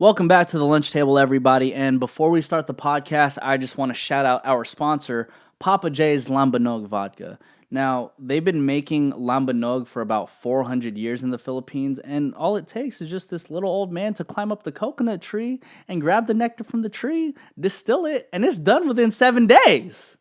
Welcome back to the lunch table, everybody. And before we start the podcast, I just want to shout out our sponsor, Papa J's Lambanog Vodka. Now, they've been making Lambanog for about 400 years in the Philippines, and all it takes is just this little old man to climb up the coconut tree and grab the nectar from the tree, distill it, and it's done within 7 days.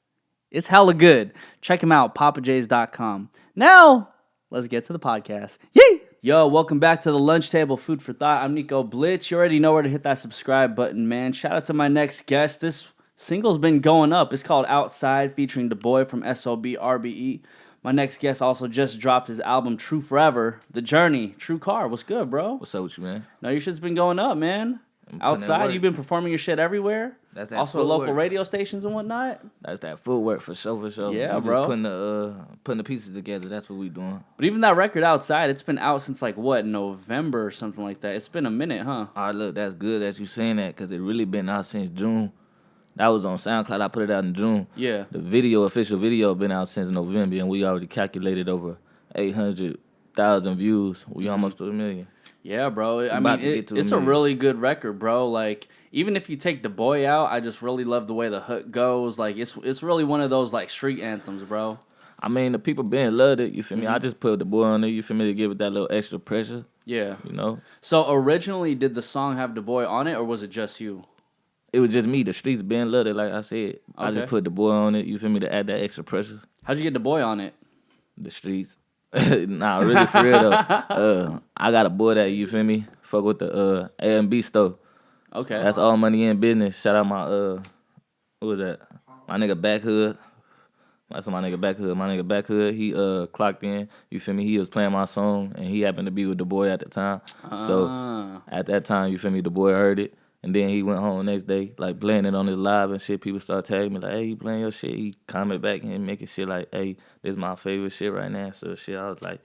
It's hella good. Check them out, papajs.com. Now, let's get to the podcast. Yay! Yo, welcome back to the lunch table, food for thought. I'm Nico Blitz. You already know where to hit that subscribe button, man. Shout out to my next guest. This single's been going up. It's called Outside, featuring DaBoii from SOBxRBE. My next guest also just dropped his album Tru Forever, The Journee. TruCarr, what's good, bro? What's up with you, man? No, your shit's been going up, man. Outside, you've been performing your shit everywhere. That's that also at local radio stations and whatnot. That's that footwork for sure. Yeah, we bro. Just putting the pieces together. That's what we doing. But even that record Outside, it's been out since like what, November or something like that. It's been a minute, huh? All right, look, that's good that you saying that because it really been out since June. That was on SoundCloud. I put it out in June. Yeah. The official video, been out since November, and we already calculated over 800,000 views. We almost to 1 million. Yeah, bro. I mean, it's a really good record, bro. Like, even if you take DaBoii out, I just really love the way the hook goes. Like, it's really one of those, like, street anthems, bro. I mean, the people been loved it, you feel me? I just put DaBoii on it, you feel me, to give it that little extra pressure. Yeah. You know? So, originally, did the song have DaBoii on it, or was it just you? It was just me. The streets been loved it, like I said. Okay. I just put DaBoii on it, you feel me, to add that extra pressure. How'd you get DaBoii on it? The streets. Nah, really, for real, though. I got a boy that, you feel me, fuck with the A&B store. Okay. That's all money in business. Shout out my, who was that? My nigga Backhood. That's my nigga Backhood. My nigga Backhood, he clocked in, you feel me, he was playing my song, and he happened to be with DaBoii at the time. So, at that time, you feel me, DaBoii heard it. And then he went home the next day, like playing it on his live and shit. People start tagging me like, "Hey, you playing your shit?" He comment back and making shit like, "Hey, this is my favorite shit right now." So shit, I was like,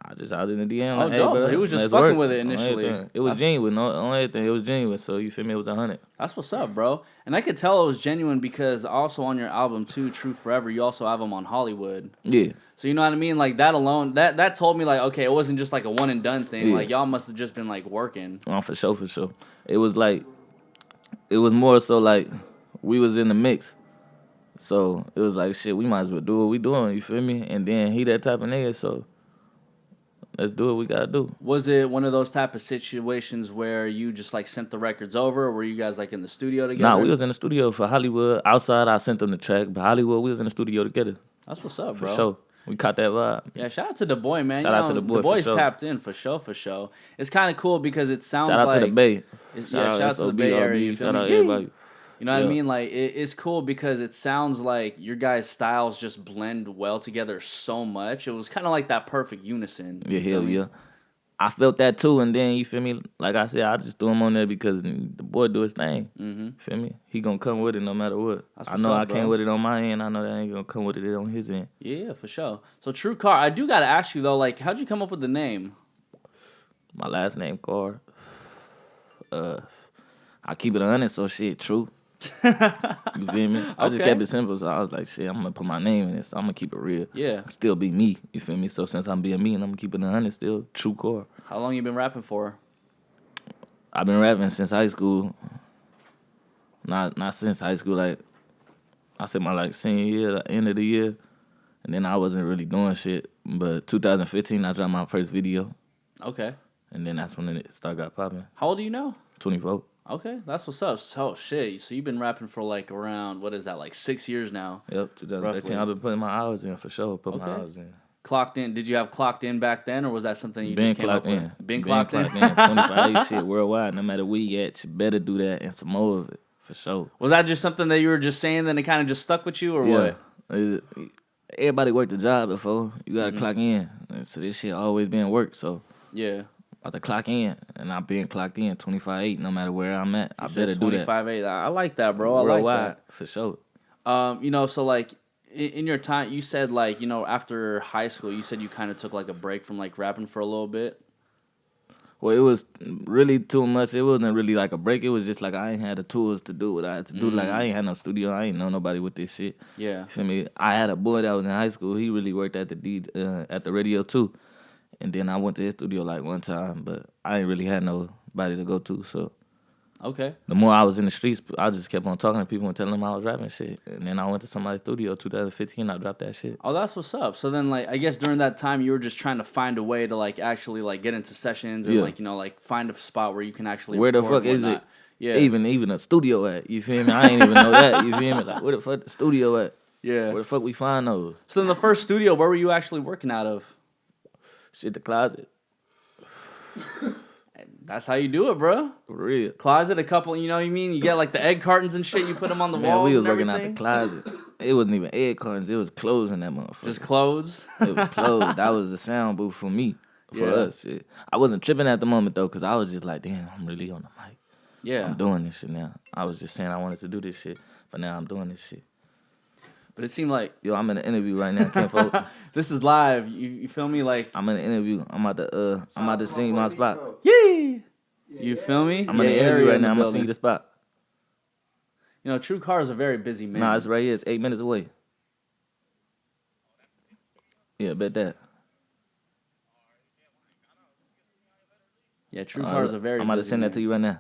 I just out in the DM. Oh, like, hey, dope. bro, So he was just fucking with it initially. It was genuine. On everything, it was genuine. So you feel me? It was 100. That's what's up, bro. And I could tell it was genuine because also on your album too, Tru Forever, you also have him on Hollywood. Yeah. So you know what I mean? Like that alone, that told me like, okay, it wasn't just like a one and done thing. Yeah. Like y'all must have just been like working. Oh, for sure. It was like, it was more so like we was in the mix. So it was like, shit, we might as well do what we doing, you feel me? And then he that type of nigga, so let's do what we gotta do. Was it one of those type of situations where you just like sent the records over, or were you guys like in the studio together? Nah, we was in the studio for Hollywood. Outside, I sent them the track, but Hollywood, we was in the studio together. That's what's up, bro. For sure. We caught that vibe. Yeah, shout out to DaBoii, man. Shout out to DaBoii, DaBoii's for sure. tapped in for sure. It's kind of cool because it sounds Shout out like to the Bay. Shout out to the Bay Area. You feel Shout me? out everybody. You know what I mean? Like, it's cool because it sounds like your guys' styles just blend well together so much. It was kind of like that perfect unison. Yeah, hell yeah. I felt that too, and then, you feel me? Like I said, I just threw him on there because the boy do his thing. Mm-hmm. Feel me? He gonna come with it no matter what. I know I came with it on my end. I know that ain't gonna come with it on his end. Yeah, for sure. So, TruCarr, I do gotta ask you though, like, how'd you come up with the name? My last name, Carr. I keep it 100, so shit, Tru. You feel me? I just kept it simple, so I was like, shit, I'm gonna put my name in it, so I'm gonna keep it real. Yeah. Still be me, you feel me? So since I'm being me and I'm gonna keep it 100 still, TruCarr. How long you been rapping for? I've been rapping since high school. Not since high school, like, I said my, like, senior year, the end of the year, and then I wasn't really doing shit. But 2015, I dropped my first video. Okay. And then that's when it got popping. How old are you now? 24. Okay, that's what's up. So, shit, so you've been rapping for, like, around, what is that, like 6 years now? Yep, 2013. Roughly. I've been putting my hours in for sure. My hours in. Clocked in. Did you have clocked in back then, or was that something you Been just came up clocked with? in. Been clocked in. 25 shit worldwide. No matter where you at, you better do that and some more of it for sure. Was that just something that you were just saying, then it kind of just stuck with you, or what? Everybody worked a job before. You gotta clock in. And so this shit always been work. So Yeah. about to clock in, and I've been clocked in 25/8. No matter where I'm at, I better do that. 25/8. I like that, bro. I worldwide, like that. for sure. You know, so like in your time, you said like, you know, after high school, you said you kind of took like a break from like rapping for a little bit. Well, it was really too much. It wasn't really like a break. It was just like I ain't had the tools to do what I had to do. Like I ain't had no studio. I ain't know nobody with this shit. Yeah. You feel me? I had a boy that was in high school. He really worked at the radio too. And then I went to his studio like one time, but I ain't really had nobody to go to. So Okay. The more I was in the streets, I just kept on talking to people and telling them I was rapping shit. And then I went to somebody's studio 2015. I dropped that shit. Oh, that's what's up. So then, like, I guess during that time, you were just trying to find a way to, like, actually, like, get into sessions and, like, you know, like, find a spot where you can actually Where the record fuck is it? Yeah. Even a studio at? You feel me? I ain't even know that. You feel me? Like, where the fuck the studio at? Yeah. Where the fuck we find those? So in the first studio, where were you actually working out of? Shit, the closet. That's how you do it, bro. For real. Closet, a couple, you know what I mean? You get, like, the egg cartons and shit, you put them on the Man, walls we was and working everything. out the closet. It wasn't even egg cartons. It was clothes in that motherfucker. Just clothes? It was clothes. That was the sound booth for me. For us. Shit. I wasn't tripping at the moment, though, because I was just like, damn, I'm really on the mic. Yeah. I'm doing this shit now. I was just saying I wanted to do this shit, but now I'm doing this shit. But it seemed like... Yo, I'm in an interview right now, kinfolk. This is live. You feel me? Like... I'm in an interview. I'm about to sing my spot. Yay! You feel me? I'm in an interview right now. I'm going to sing the spot. You know, TruCarr is a very busy man. Nah, it's right here. It's 8 minutes away. Yeah, bet that. Yeah, TruCarr is a very busy I'm about to send man. that to you right now.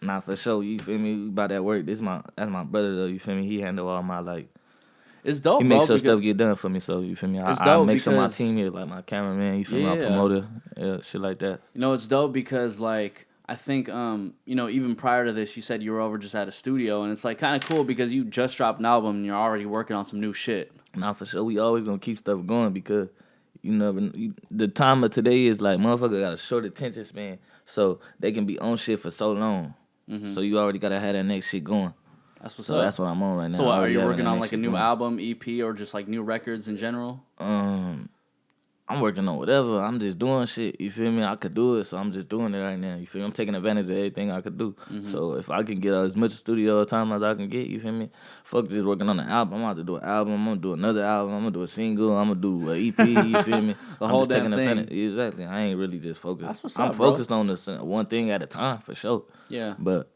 Nah, for sure. You feel me? We about that work. That's my brother, though. You feel me? He handle all my, like... It's dope, He makes bro, sure stuff get done for me, so you feel me? I make sure my team here, like my cameraman, you feel me, my promoter, shit like that. You know, it's dope because, like, I think, you know, even prior to this, you said you were over just at a studio, and it's, like, kind of cool because you just dropped an album and you're already working on some new shit. Nah, for sure. We always gonna keep stuff going because, the time of today is, like, motherfucker got a short attention span, so they can be on shit for so long. Mm-hmm. So you already gotta have that next shit going. That's what's so up. That's what I'm on right now. So what, are you working on like a new album, EP, or just like new records in general? I'm working on whatever. I'm just doing shit. You feel me? I could do it, so I'm just doing it right now. You feel me? I'm taking advantage of everything I could do. Mm-hmm. So if I can get as much studio time as I can get, you feel me? Fuck just working on an album. I'm about to do an album. I'm gonna do another album. I'm gonna do a single. I'm gonna do an EP. You feel me? The whole damn thing. Exactly. I ain't really just focused. That's what's I'm up, focused bro. on this one thing at a time for sure. Yeah. But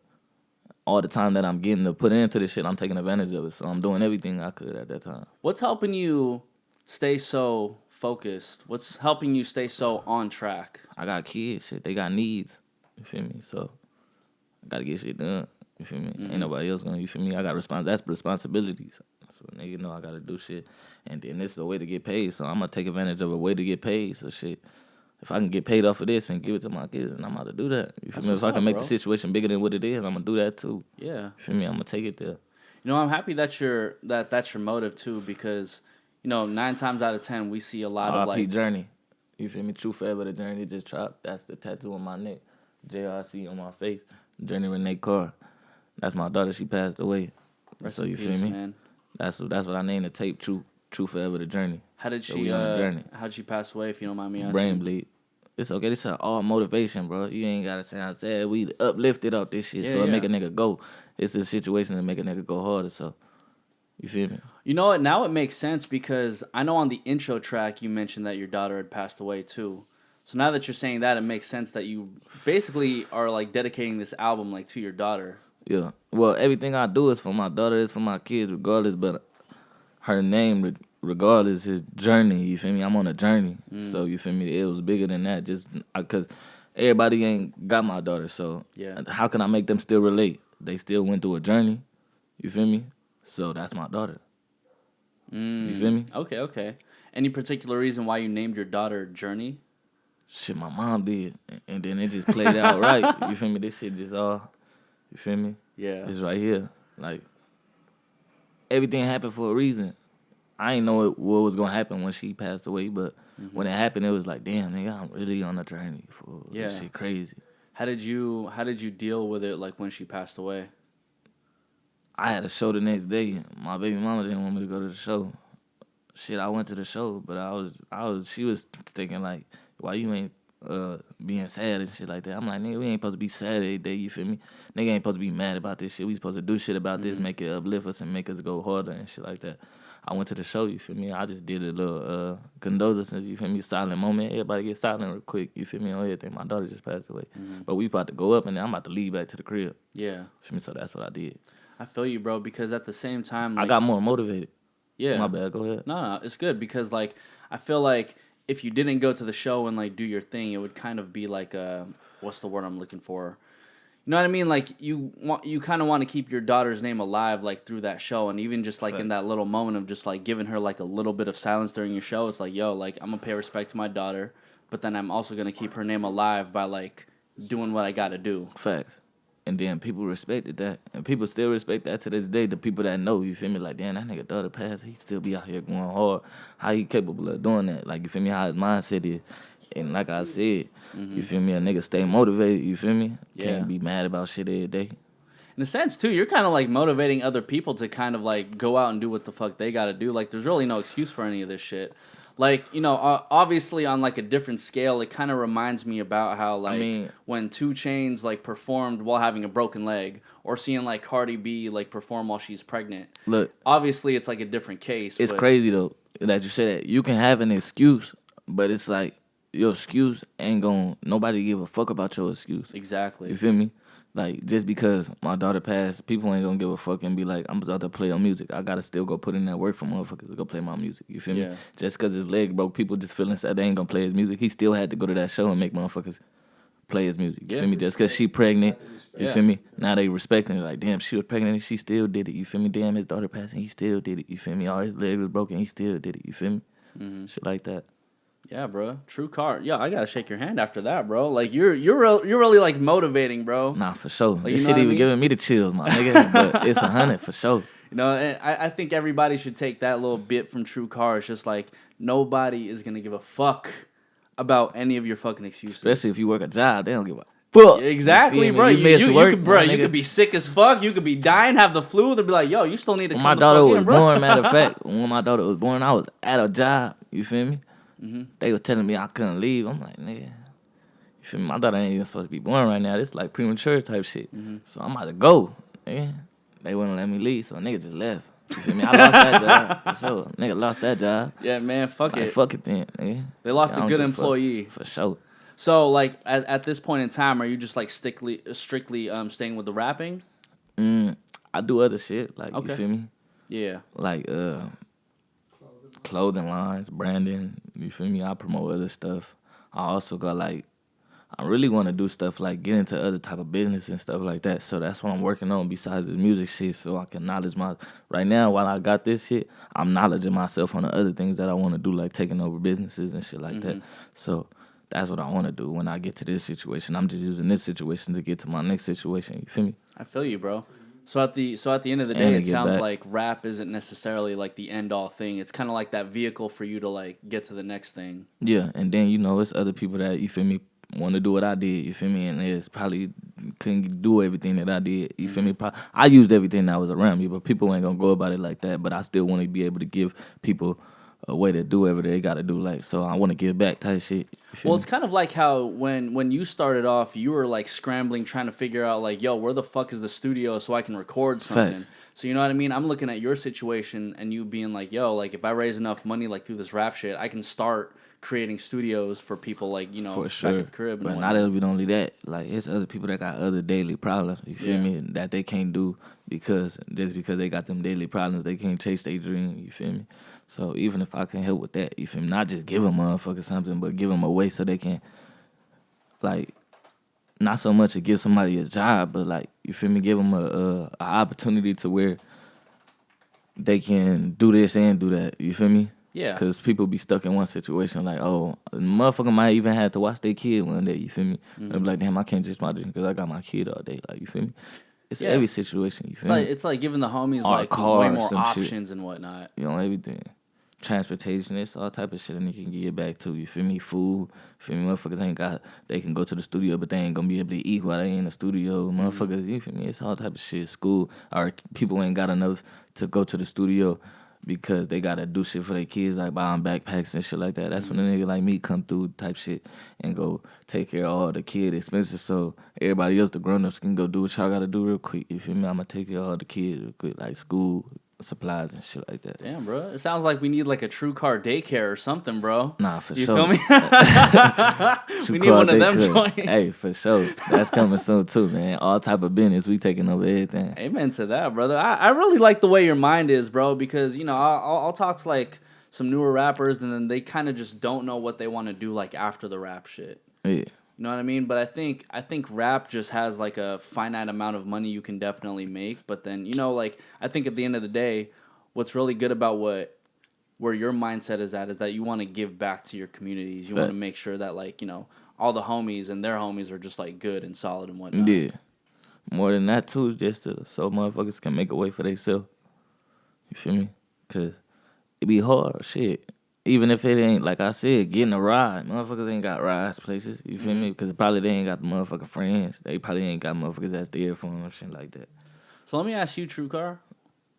all the time that I'm getting to put into this shit, I'm taking advantage of it. So I'm doing everything I could at that time. What's helping you stay so focused? What's helping you stay so on track? I got kids, shit. They got needs. You feel me? So I gotta get shit done. You feel me? Mm-hmm. Ain't nobody else gonna. You feel me? I got that's responsibilities. So nigga know I gotta do shit, and then this is a way to get paid. So I'm gonna take advantage of a way to get paid. So shit. If I can get paid off of this and give it to my kids, then I'm about to do that. You feel me? If I can make the situation bigger than what it is, I'm gonna do that too. Yeah. You feel me? I'm gonna take it there. You know, I'm happy that's your motive too, because, you know, 9 times out of 10 we see a lot of like Journee. You feel me? Tru Forever, the Journee just dropped. That's the tattoo on my neck. JRC on my face. Journee Renee Carr. That's my daughter. She passed away. So you feel me? Man. That's what I named the tape. Tru Forever, the Journey. How did she pass away, if you don't mind me asking? Brain bleed. It's okay. This is all motivation, bro. You ain't gotta sound sad. We uplifted off this shit, so it make a nigga go. It's a situation that make a nigga go harder. So, you feel me? You know what? Now it makes sense because I know on the intro track you mentioned that your daughter had passed away too. So now that you're saying that, it makes sense that you basically are like dedicating this album like to your daughter. Yeah. Well, everything I do is for my daughter, is for my kids, regardless. But her name, regardless, is Journee. You feel me? I'm on a journey. So you feel me? It was bigger than that. Just because everybody ain't got my daughter. So how can I make them still relate? They still went through a journey. You feel me? So that's my daughter. You feel me? Okay. Any particular reason why you named your daughter Journee? Shit, my mom did. And then it just played out right. You feel me? This shit just all, you feel me? Yeah. It's right here. Like, everything happened for a reason. I ain't know what was going to happen when she passed away, but when it happened, it was like, damn, nigga, I'm really on a journey. This shit crazy. How did you deal with it, like, when she passed away? I had a show the next day. My baby mama didn't want me to go to the show. Shit, I went to the show, but she was thinking, like, why you ain't being sad and shit like that? I'm like, nigga, we ain't supposed to be sad every day, you feel me? Nigga ain't supposed to be mad about this shit. We supposed to do shit about this, make it uplift us and make us go harder and shit like that. I went to the show, you feel me? I just did a little condolences, you feel me? Silent moment. Everybody get silent real quick, you feel me? On everything. My daughter just passed away. But we about to go up and then I'm about to leave back to the crib. Yeah. You feel me? So that's what I did. I feel you, bro, because at the same time, like, I got more motivated. Yeah. My bad, go ahead. No, it's good because, like, I feel like if you didn't go to the show and, like, do your thing, it would kind of be like what's the word I'm looking for? You know what I mean? Like you kind of want to keep your daughter's name alive, like through that show, and even just like in that little moment of just like giving her like a little bit of silence during your show. It's like, yo, like I'm gonna pay respect to my daughter, but then I'm also gonna keep her name alive by like doing what I gotta do. Facts. And then people respected that, and people still respect that to this day. The people that know, you feel me? Like, damn, that nigga daughter passed, he still be out here going hard. How he capable of doing that? Like, you feel me? How his mindset is. And like I said, you feel me? A nigga stay motivated, you feel me? Can't be mad about shit every day. In a sense, too, you're kind of like motivating other people to kind of like go out and do what the fuck they gotta do. Like, there's really no excuse for any of this shit. Like, you know, obviously on like a different scale, it kind of reminds me about how like when 2 Chainz like performed while having a broken leg, or seeing like Cardi B like perform while she's pregnant. Look, obviously it's like a different case. It's crazy though that you say that. You can have an excuse, but it's like your excuse ain't gonna nobody give a fuck about your excuse. Exactly. You feel me? Like, just because my daughter passed, people ain't gonna give a fuck and be like, I'm about to play on music. I gotta still go put in that work for motherfuckers to go play my music. You feel me? Just because his leg broke, people just feeling sad they ain't gonna play his music. He still had to go to that show and make motherfuckers play his music. You feel me? Just because she pregnant, you feel me? Now they respecting it. Like, damn, she was pregnant and she still did it. You feel me? Damn, his daughter passed and he still did it. You feel me? All his leg was broken, he still did it. You feel me? Shit like that. Yeah, bro. TruCarr. Yeah, I gotta shake your hand after that, bro. Like you're really like motivating, bro. Nah, for sure. Like, this shit even giving me the chills, my nigga. But it's 100 for sure. You know, and I think everybody should take that little bit from TruCarr. It's just like nobody is gonna give a fuck about any of your fucking excuses. Especially if you work a job, they don't give a fuck. Exactly, bro. You could be sick as fuck. You could be dying, have the flu. They'll be like, yo, you still need to come When my the daughter fuck was in, bro. born, matter of fact, when my daughter was born, I was at a job. You feel me? They was telling me I couldn't leave. I'm like, nigga, you feel me? My daughter ain't even supposed to be born right now. This like premature type shit. So I'm about to go. Nigga. They wouldn't let me leave, so a nigga just left. You feel me? I lost that job. For sure. Nigga lost that job. Yeah, man, fuck it. Fuck it then, nigga. They lost a good employee. For sure. So, like, at this point in time, are you just, like, strictly staying with the rapping? I do other shit, like, you feel me? Yeah. Like, clothing lines, branding, you feel me? I promote other stuff. I also got, like, I really want to do stuff like get into other type of business and stuff like that. So that's what I'm working on besides the music shit, so I can knowledge my... Right now, while I got this shit, I'm knowledging myself on the other things that I want to do, like taking over businesses and shit like that. So that's what I want to do when I get to this situation. I'm just using this situation to get to my next situation. You feel me? I feel you, bro. So at the end of the day, it sounds like rap isn't necessarily like the end all thing. It's kind of like that vehicle for you to like get to the next thing. Yeah, and then you know it's other people that, you feel me, want to do what I did. You feel me, and it's probably couldn't do everything that I did. You feel me? I used everything that was around me, but people ain't gonna go about it like that. But I still want to be able to give people a way to do whatever they got to do. Like, so I want to give back type shit. Well, it's kind of like how when you started off, you were like scrambling, trying to figure out like, yo, where the fuck is the studio so I can record something? Facts. So you know what I mean? I'm looking at your situation and you being like, yo, like if I raise enough money like through this rap shit, I can start creating studios for people like, you know, for sure. back at the crib. And but not even only that, like it's other people that got other daily problems. You feel me? That they can't do because they got them daily problems, they can't chase their dream. You feel me? So even if I can help with that, you feel me? Not just give them motherfucker something, but give them a way so they can, like, not so much to give somebody a job, but like, you feel me? Give them a opportunity to where they can do this and do that. You feel me? Yeah. Because people be stuck in one situation like, oh, the motherfucker might even have to watch their kid one day. You feel me? They'll be like, damn, I can't just my dream because I got my kid all day. Like, you feel me? It's every situation. You feel me? It's like giving the homies or like car way more options shit. and whatnot. You know, everything. Transportation, it's all type of shit and they can get back to. You feel me? Food. You feel me? Motherfuckers ain't got, they can go to the studio, but they ain't gonna be able to eat while they in the studio. Motherfuckers, you feel me? It's all type of shit. School, or people ain't got enough to go to the studio because they gotta do shit for their kids, like buying backpacks and shit like that. That's when a nigga like me come through type shit and go take care of all the kid expenses so everybody else, the grown-ups, can go do what y'all gotta do real quick. You feel me? I'ma take care of all the kids real quick, like school, supplies and shit like that. Damn, bro. It sounds like we need like a TruCarr daycare or something, bro. Nah, for you sure. You feel me? We need one of them joints. Hey, for sure. That's coming soon too, man. All type of business. We taking over everything. Amen to that, brother. I really like the way your mind is, bro, because, you know, I'll talk to like some newer rappers and then they kind of just don't know what they want to do like after the rap shit. Yeah. You know what I mean? But I think rap just has like a finite amount of money you can definitely make. But then like I think at the end of the day, what's really good about where your mindset is at is that you want to give back to your communities. You want to make sure that like all the homies and their homies are just like good and solid and whatnot. Yeah, more than that too, just so motherfuckers can make a way for themselves. You feel me? Cause it be hard, shit. Even if it ain't, like I said, getting a ride. Motherfuckers ain't got rides places. You feel me? Because probably they ain't got the motherfucking friends. They probably ain't got motherfuckers that's there for them or shit like that. So let me ask you, TruCarr.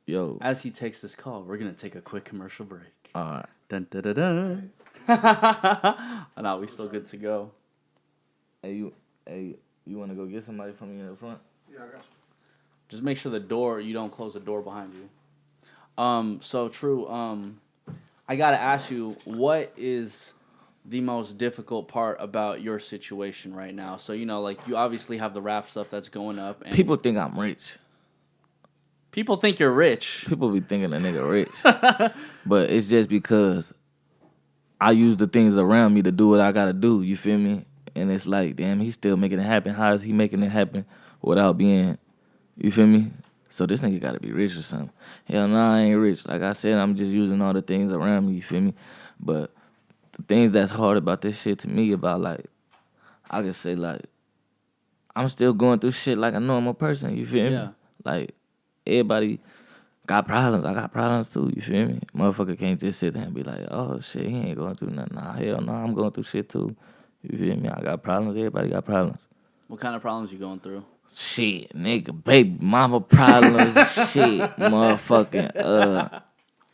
Yo. As he takes this call, we're going to take a quick commercial break. All right. Dun, dun, dun, dun. Oh, no, we still good to go. Hey, you want to go get somebody from me in the front? Yeah, I got you. Just make sure you don't close the door behind you. So Tru, I gotta ask you, what is the most difficult part about your situation right now? So like you obviously have the rap stuff that's going up. And people think I'm rich. People think you're rich. People be thinking a nigga rich, but it's just because I use the things around me to do what I gotta do. You feel me? And it's like, damn, he's still making it happen. How is he making it happen without being? You feel me? So this nigga gotta be rich or something. Hell no, I ain't rich. Like I said, I'm just using all the things around me, you feel me? But the things that's hard about this shit to me about like, I can say like, I'm still going through shit like a normal person, you feel me? Like, everybody got problems. I got problems too, you feel me? Motherfucker can't just sit there and be like, oh shit, he ain't going through nothing. Nah, hell no, I'm going through shit too. You feel me? I got problems, everybody got problems. What kind of problems you going through? Shit, nigga, baby, mama problems, shit, motherfucking.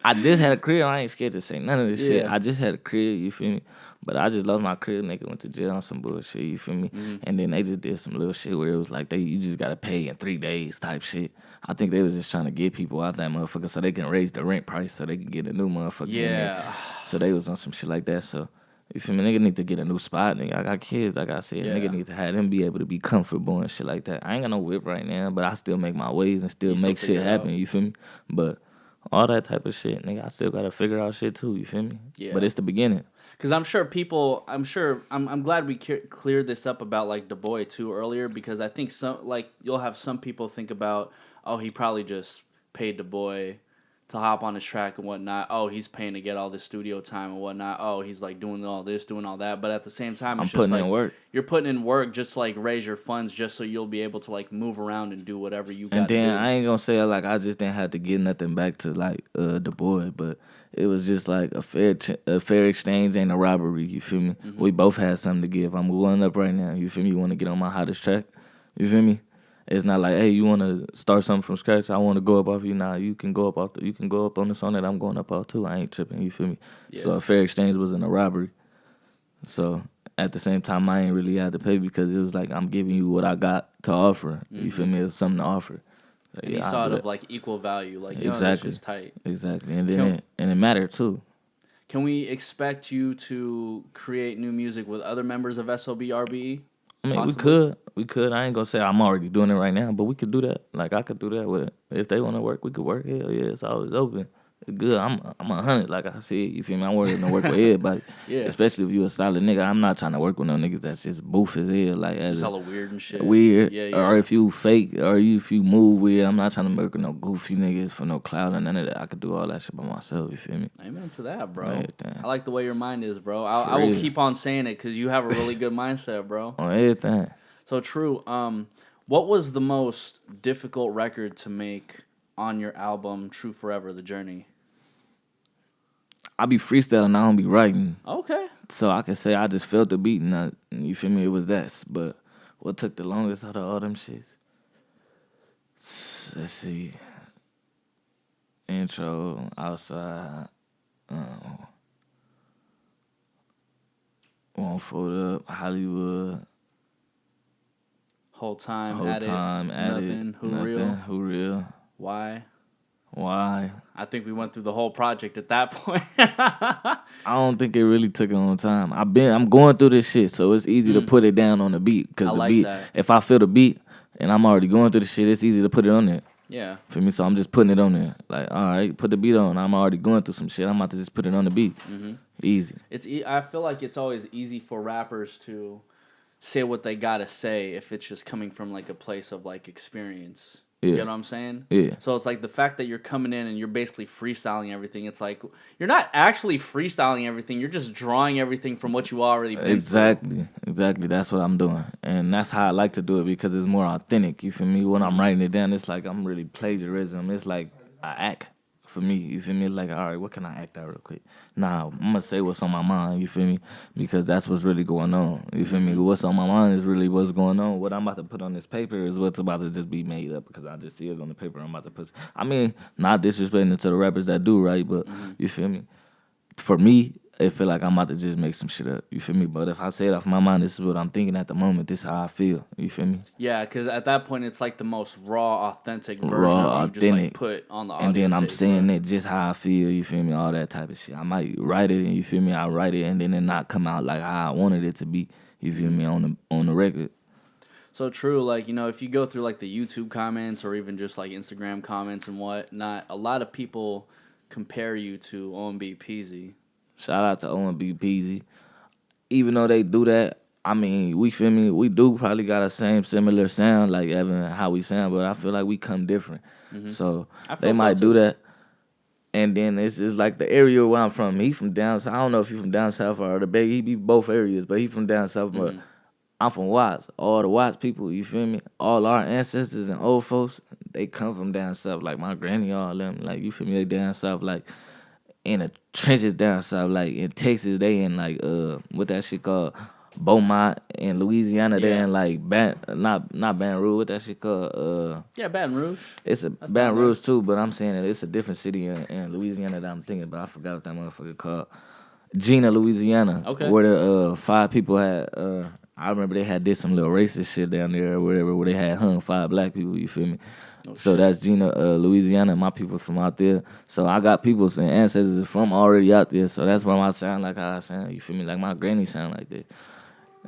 I just had a crib. I ain't scared to say none of this shit. I just had a crib, you feel me? But I just lost my crib. Nigga went to jail on some bullshit, you feel me? Mm-hmm. And then they just did some little shit where it was like you just gotta pay in 3 days type shit. I think they was just trying to get people out that motherfucker so they can raise the rent price so they can get a new motherfucker in there. So they was on some shit like that. So you feel me? Nigga need to get a new spot, nigga. I got kids, like I said. Nigga need to have them be able to be comfortable and shit like that. I ain't got no whip right now, but I still make my ways and still make shit happen, you feel me? But all that type of shit, nigga, I still gotta figure out shit too, you feel me? Yeah. But it's the beginning. Because I'm glad we cleared this up about like DaBoii too earlier, because I think you'll have some people think about, oh, he probably just paid DaBoii to hop on his track and whatnot. Oh, he's paying to get all this studio time and whatnot. Oh, he's like doing all this, doing all that. But at the same time, it's putting in work. You're putting in work just to like raise your funds, just so you'll be able to like move around and do whatever you got to do. And then I ain't gonna say like I just didn't have to get nothing back to like DaBoii, but it was just like a fair exchange ain't a robbery. You feel me? Mm-hmm. We both had something to give. I'm going up right now. You feel me? You want to get on my hottest track? You feel me? It's not like, hey, you want to start something from scratch? I want to go up off you. Nah, you can go up on the song that I'm going up off too. I ain't tripping. You feel me? Yeah. So a fair exchange wasn't a robbery. So at the same time, I ain't really had to pay because it was like I'm giving you what I got to offer. Mm-hmm. You feel me? It was something to offer. Like, and he saw it of like equal value. Like exactly, that's just tight. Exactly, and then it mattered too. Can we expect you to create new music with other members of SOBxRBE? I mean, possibly? We could. I ain't gonna say I'm already doing it right now, but we could do that. Like, I could do that with it. If they want to work, we could work. Hell yeah, it's always open. It's good. I'm 100, like I said. You feel me? I'm working to work with everybody. Yeah. Especially if you a solid nigga. I'm not trying to work with no niggas that's just boof as hell. Like, just hella weird and shit. Weird. Yeah. Or if you fake, or if you move weird, I'm not trying to work with no goofy niggas for no clout or none of that. I could do all that shit by myself. You feel me? Amen to that, bro. Everything. I like the way your mind is, bro. I will keep on saying it because you have a really good mindset, bro. On everything. So Tru, what was the most difficult record to make on your album Tru Forever, The Journee? I be freestyling, I don't be writing. Okay. So I can say I just felt the beat and you feel me, it was that. But what took the longest out of all them shits? Let's see. Intro, outside, Won't Fold Up, Hollywood. Whole time at it. Who real? Why? I think we went through the whole project at that point. I don't think it really took a long time. I'm going through this shit, so it's easy to put it down on the beat. Cause the beat, if I feel the beat and I'm already going through the shit, it's easy to put it on there. Yeah. For me, so I'm just putting it on there. Like, all right, put the beat on. I'm already going through some shit. I'm about to just put it on the beat. Mm-hmm. Easy. I feel like it's always easy for rappers to say what they gotta say if it's just coming from like a place of like experience. Yeah. You know what I'm saying? Yeah. So it's like the fact that you're coming in and you're basically freestyling everything. It's like you're not actually freestyling everything. You're just drawing everything from what you already been Exactly. That's what I'm doing, and that's how I like to do it because it's more authentic. You feel me? When I'm writing it down, it's like I'm really plagiarism. It's like I act for me. You feel me? It's like, all right, what can I act out real quick? Nah, I'm gonna say what's on my mind. You feel me? Because that's what's really going on. You feel me? What's on my mind is really what's going on. What I'm about to put on this paper is what's about to just be made up because I just see it on the paper. I'm about to put. I mean, not disrespecting it to the rappers that do, right? But you feel me? For me, it feel like I'm about to just make some shit up. You feel me? But if I say it off my mind, this is what I'm thinking at the moment. This is how I feel. You feel me? Yeah, because at that point, it's like the most raw, authentic version Raw, of you just like authentic. put on the audio. And then I'm tape, saying bro. it just how I feel, you feel me? All that type of shit. I might write it, and you feel me? I write it, and then it not come out like how I wanted it to be, you feel me, on the record. So true, like, you know, if you go through like the YouTube comments or even just like Instagram comments and whatnot, a lot of people compare you to OMB Peasy. Shout out to OMB Peasy. Even though they do that, I mean, we feel me, we do probably got a similar sound, like Evan, how we sound, but I feel like we come different. So they might do that. And then it's just like the area where I'm from. He from down south. I don't know if he from down south or the Bay. He be both areas, but he from down south. But I'm from Watts. All the Watts people, you feel me? All our ancestors and old folks, they come from down south. Like my granny, all them, like, you feel me? They down south, like in the trenches down south. Like in Texas, they in like what that shit called? Beaumont. In Louisiana, they in like not Baton Rouge. What that shit called? Yeah, Baton Rouge. It's That's Baton not Rouge too, but I'm saying that it's a different city in Louisiana that I'm thinking about. I forgot what that motherfucker called. Gina, Louisiana. Okay. Where the 5 people had. I remember they had did some little racist shit down there or whatever, where they had hung 5 black people. You feel me? So that's Gina, Louisiana. My people from out there. So I got people and ancestors from already out there. So that's why I sound like how I sound. You feel me? Like my granny sound like that.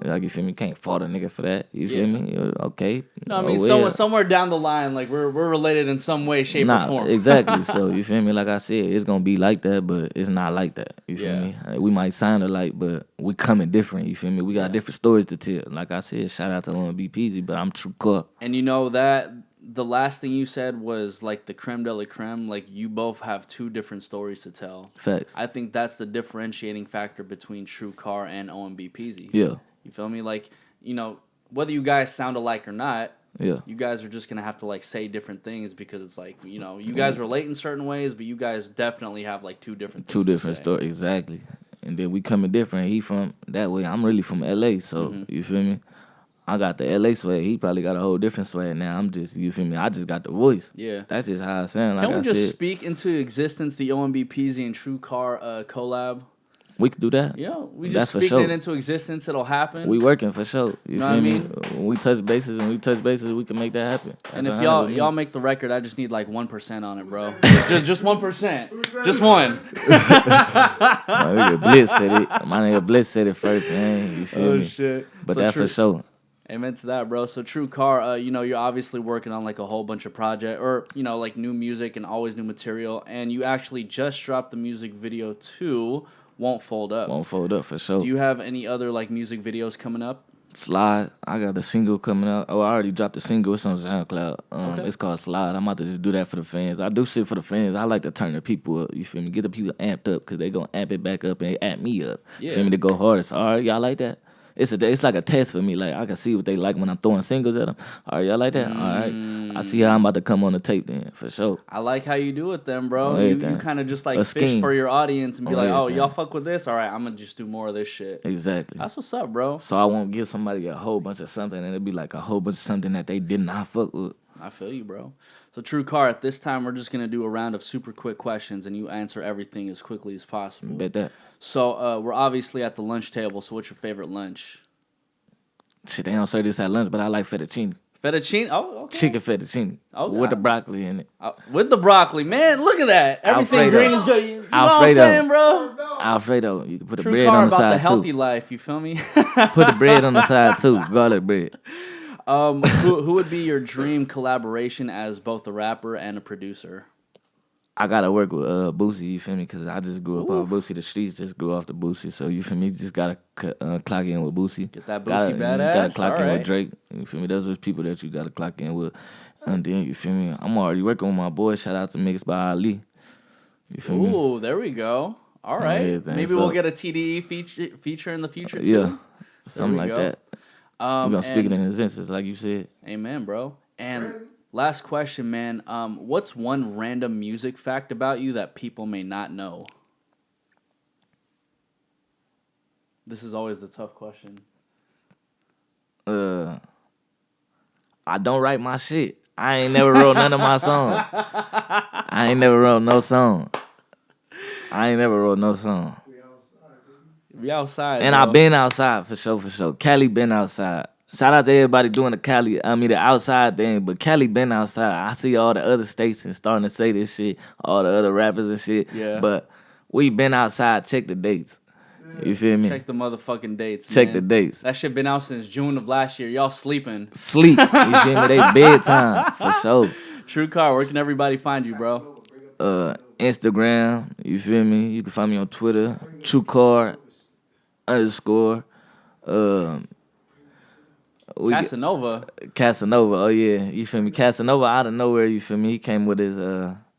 Like, you feel me? Can't fault a nigga for that. You feel me? Okay. No, I mean, somewhere down the line, like, we're related in some way, shape, or form. Exactly. So, you feel me? Like I said, it's going to be like that, but it's not like that. You feel me? We might sound alike, but we coming different. You feel me? We got different stories to tell. Like I said, shout out to OMB Peasy, but I'm TruCarr. And you know that the last thing you said was, like, the creme de la creme. Like, you both have 2 different stories to tell. Facts. I think that's the differentiating factor between TruCarr and OMB Peasy. Yeah. You feel me? Like, you know, whether you guys sound alike or not, Yeah. you guys are just going to have to, like, say different things because it's like, you know, you guys relate in certain ways, but you guys definitely have, like, 2 different things 2 different stories. Exactly. And then we coming different. He from that way. I'm really from L.A., so you feel me? I got the L.A. swag. He probably got a whole different swag now. I'm just, you feel me? I just got the voice. Yeah. That's just how I sound. Like Can we I just said. speak into existence the OMB Peasy and TruCarr collab? We could do that. Yeah, we That's just for speaking sure. it into existence. It'll happen. We working for sure. You Know feel what I me? mean? When we touch bases, we can make that happen. And That's if 100 with me. y'all make the record, I just need like 1% on it, bro. just 1%. Just 1. My nigga Blitz said it. My nigga Blitz said it first, man. You feel me? Shit. But So that true. for sure. Amen to that, bro. So TruCarr, you know, you're obviously working on like a whole bunch of projects, or, you know, like new music and always new material, and you actually just dropped the music video to Won't Fold Up. Won't fold up for sure. Do you have any other like music videos coming up? Slide. I got a single coming out. Oh, I already dropped the single. It's on SoundCloud. Okay. It's called Slide. I'm about to just do that for the fans. I do shit for the fans. I like to turn the people up. You feel me? Get the people amped up because they gonna amp it back up and amp me up. Yeah. You feel me? To go harder. So, all right, y'all like that? It's like a test for me. Like, I can see what they like when I'm throwing singles at them. All right, y'all like that? All right. I see how I'm about to come on the tape then, for sure. I like how you do it then, bro. On You everything. kind of just like A fish scheme. for your audience and be On like, oh, everything. y'all fuck with this? All right, I'm going to just do more of this shit. Exactly. That's what's up, bro. So I won't give somebody a whole bunch of something and it'll be like a whole bunch of something that they did not fuck with. I feel you, bro. So TruCarr, at this time, we're just going to do a round of super quick questions and you answer everything as quickly as possible. Bet that. So we're obviously at the lunch table, so what's your favorite lunch? Shit, they don't serve this at lunch, but I like fettuccine. Fettuccine? Oh, okay. Chicken fettuccine. Okay. With the broccoli in it. With the broccoli. Man, look at that. Everything Alfredo. green is good. You know what I'm Alfredo. saying, bro? Alfredo. You can put the bread TruCarr on the about side the healthy too. life, you feel me? Put the bread on the side too. Garlic bread. Who would be your dream collaboration as both a rapper and a producer? I gotta work with Boosie, you feel me? Cause I just grew up off Boosie. The streets just grew off the Boosie, so you feel me? Just gotta clock in with Boosie. Get that Boosie badass. Gotta clock in right. with Drake. You feel me? Those are people that you gotta clock in with. And then you feel me? I'm already working with my boy. Shout out to Mixed by Ali. You feel me? Ooh, there we go. All right. Maybe we'll get a TDE feature in the future too. Yeah, something like that. We're gonna speak it in existence, like you said. Amen, bro. And last question, man. What's one random music fact about you that people may not know? This is always the tough question. I don't write my shit. I ain't never wrote none of my songs. I ain't never wrote no song. We outside. And bro. I've been outside for sure. Cali been outside. Shout out to everybody doing the outside thing, but Cali been outside. I see all the other states and starting to say this shit, all the other rappers and shit. Yeah. But we been outside. Check the dates. You feel me? Check the motherfucking dates. Check man. the dates. That shit been out since June of last year. Y'all sleeping. Sleep. You feel me? They bedtime for sure. TruCarr, where can everybody find you, bro? Instagram. You feel me? You can find me on Twitter. TruCarr _ Casanova. Oh yeah, you feel me? Casanova out of nowhere. You feel me? He came with his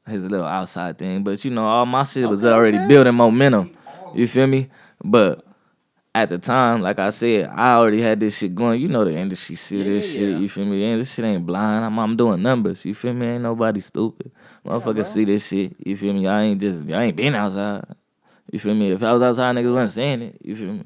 little outside thing, but you know all my shit was already building momentum. You feel me? But at the time, like I said, I already had this shit going. You know the industry see this shit. You feel me? And this shit ain't blind. I'm doing numbers. You feel me? Ain't nobody stupid. Motherfuckers see this shit. You feel me? I ain't been outside. You feel me? If I was outside, niggas wasn't saying it. You feel me?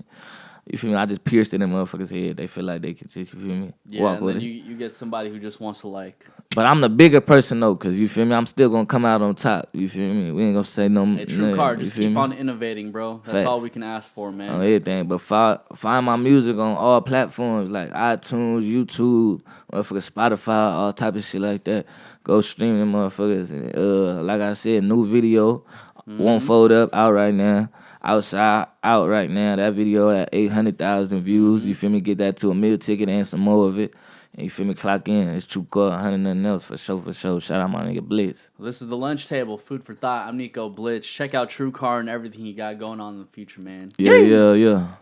You feel me? I just pierced it in motherfuckers' head. They feel like they can just, you feel me? Yeah, walk and with then it. you get somebody who just wants to like. But I'm the bigger person though, cause you feel me? I'm still gonna come out on top. You feel me? We ain't gonna say no. Hey, TruCarr, just keep on innovating, bro. That's all we can ask for, man. On everything, but find my music on all platforms like iTunes, YouTube, motherfuckers, Spotify, all type of shit like that. Go stream them motherfuckers. And, like I said, new video, Won't Fold Up, out right now. Outside, out right now. That video at 800,000 views. You feel me? Get that to a meal ticket and some more of it. And you feel me? Clock in. It's TruCarr, 100 nothing else for sure. Shout out my nigga Blitz. This is the lunch table, food for thought. I'm Nico Blitz. Check out TruCarr and everything he got going on in the future, man. Yeah.